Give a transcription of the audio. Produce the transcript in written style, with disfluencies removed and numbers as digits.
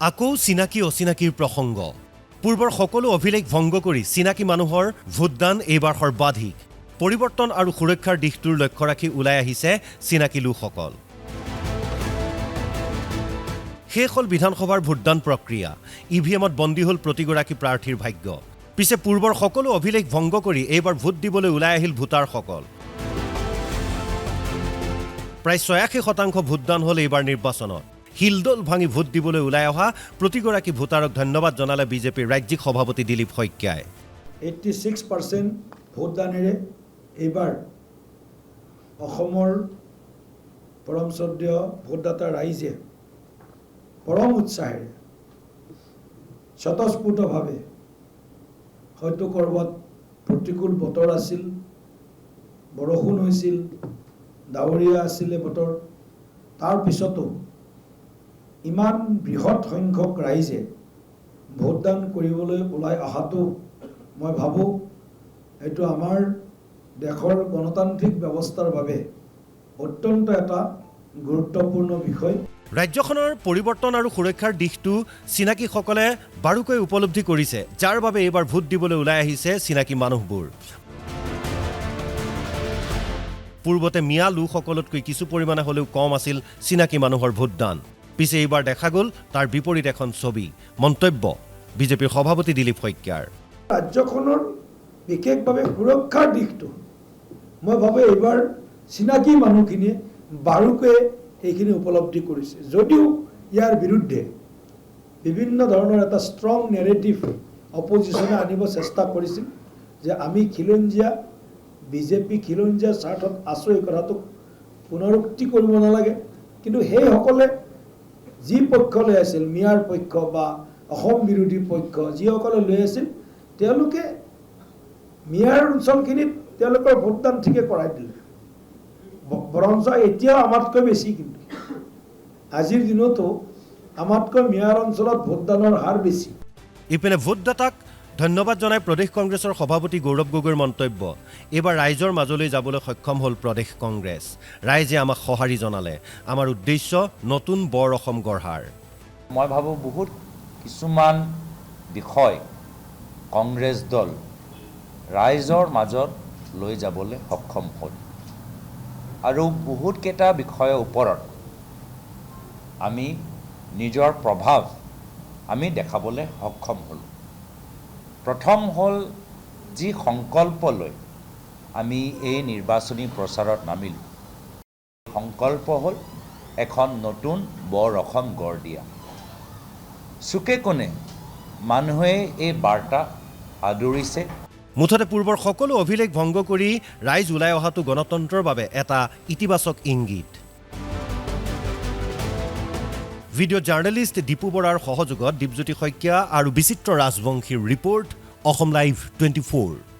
আকৌ চিনাকি অচিনাকিৰ প্ৰসংগ পূৰ্বৰ সকলো অভিলেখ ভংগ কৰি চিনাকি মানুহৰ ভোটদান এইবাৰ সৰ্বাধিক পৰিৱৰ্তন আৰু সুৰক্ষাৰ দিশটোৰ লক্ষ্য ৰাখি ওলাই আহিছে চিনাকি লোকসকল শেষ হ'ল বিধানসভাৰ ভোটদান প্ৰক্ৰিয়া ইভিএমত বন্দী হ'ল প্ৰতিগৰাকী প্ৰাৰ্থীৰ ভাগ্য পিছে পূৰ্বৰ সকলো অভিলেখ ভংগ কৰি এইবাৰ ভোট দিবলৈ ওলাই আহিল ভোটাৰসকল প্ৰায় ৮৬% ভোটদান হ'ল এইবাৰ নিৰ্বাচনত হিলদল ভাঙি ভোট দিবলৈ ওলাই অহা প্ৰতিগৰাকী ভোটাৰক ধন্যবাদ জনালে বিজেপিৰ ৰাজ্যিক সভাপতি দিলীপ শইকীয়াই 86% ভোটদানেৰে এইবাৰ অসমৰ পৰম শ্ৰদ্ধেয় ভোটদাতা ৰাইজে পৰম উৎসাহেৰে স্বতঃস্ফূৰ্তভাৱে হয়তো ক'ৰবাত প্ৰতিকূল বতৰ আছিল বৰষুণ হৈছিল ডাৱৰীয়া আছিলে বতৰ তাৰ পিছতো ইমান বৃহৎ সংখ্যক ৰাইজে ভোটদান কৰিবলৈ ওলাই অহাটো মই ভাবোঁ এইটো আমাৰ দেশৰ গণতান্ত্ৰিক ব্যৱস্থাৰ বাবে অত্যন্ত এটা গুৰুত্বপূৰ্ণ বিষয় ৰাজ্যখনৰ পৰিৱৰ্তন আৰু সুৰক্ষাৰ দিশটো চিনাকিসকলে বাৰুকৈ উপলব্ধি কৰিছে যাৰ বাবে এইবাৰ ভোট দিবলৈ ওলাই আহিছে চিনাকি মানুহবোৰ পূৰ্বতে মিয়া লোকসকলতকৈ কিছু পৰিমাণে হ'লেও কম আছিল চিনাকি মানুহৰ ভোটদান পিছে এইবাৰ দেখা গ'ল তাৰ বিপৰীত এখন ছবি মন্তব্য বিজেপিৰ সভাপতি দিলীপ শইকীয়াৰ ৰাজ্যখনৰ বিশেষভাৱে সুৰক্ষাৰ দিশটো মই ভাবোঁ এইবাৰ চিনাকি মানুহখিনিয়ে বাৰুকৈ এইখিনি উপলব্ধি কৰিছে যদিও ইয়াৰ বিৰুদ্ধে বিভিন্ন ধৰণৰ এটা ষ্ট্ৰং নেৰেটিভ অপজিশ্যনে আনিব চেষ্টা কৰিছিল যে আমি খিলঞ্জীয়া বিজেপি খিলঞ্জীয়া স্বাৰ্থত আছোঁ এই কথাটো পুনৰুক্তি কৰিব নালাগে কিন্তু সেইসকলে যি পক্ষ লৈ আছিল মিয়াৰ পক্ষ বা অসম বিৰোধী পক্ষ যিসকলে লৈ আছিল তেওঁলোকে মিয়াৰ অঞ্চলখিনিত তেওঁলোকৰ ভোটদান ঠিকে কৰাই দিলে বৰঞ্চ এতিয়াও আমাতকৈ বেছি কিন্তু আজিৰ দিনতো আমাতকৈ মিয়াৰ অঞ্চলত ভোটদানৰ হাৰ বেছি ইপিনে ভোটদাতাক ধন্যবাদ জনাই প্ৰদেশ কংগ্ৰেছৰ সভাপতি গৌৰৱ গগৈৰ মন্তব্য এইবাৰ ৰাইজৰ মাজলৈ যাবলৈ সক্ষম হ'ল প্ৰদেশ কংগ্ৰেছ ৰাইজে আমাক সঁহাৰি জনালে আমাৰ উদ্দেশ্য নতুন বৰ অসম গঢ়াৰ মই ভাবোঁ বহুত কিছুমান বিষয় কংগ্ৰেছ দল ৰাইজৰ মাজত লৈ যাবলৈ সক্ষম হ'ল আৰু বহুতকেইটা বিষয়ৰ ওপৰত আমি নিজৰ প্ৰভাৱ আমি দেখাবলৈ সক্ষম হ'লোঁ প্ৰথম হ'ল যি সংকল্প লৈ আমি এই নিৰ্বাচনী প্ৰচাৰত নামিলোঁ সংকল্প হ'ল এখন নতুন বৰ অসম গঢ় দিয়া চুকে কোণে মানুহে এই বাৰ্তা আদৰিছে মুঠতে পূৰ্বৰ সকলো অভিলেখ ভংগ কৰি ৰাইজ ওলাই অহাটো গণতন্ত্ৰৰ বাবে এটা ইতিবাচক ইংগিত ভিডিঅ' জাৰ্নেলিষ্ট দীপু বৰাৰ সহযোগত দীপজ্যোতি শইকীয়া আৰু বিচিত্ৰ ৰাজবংশীৰ ৰিপৰ্ট অসম লাইভ 24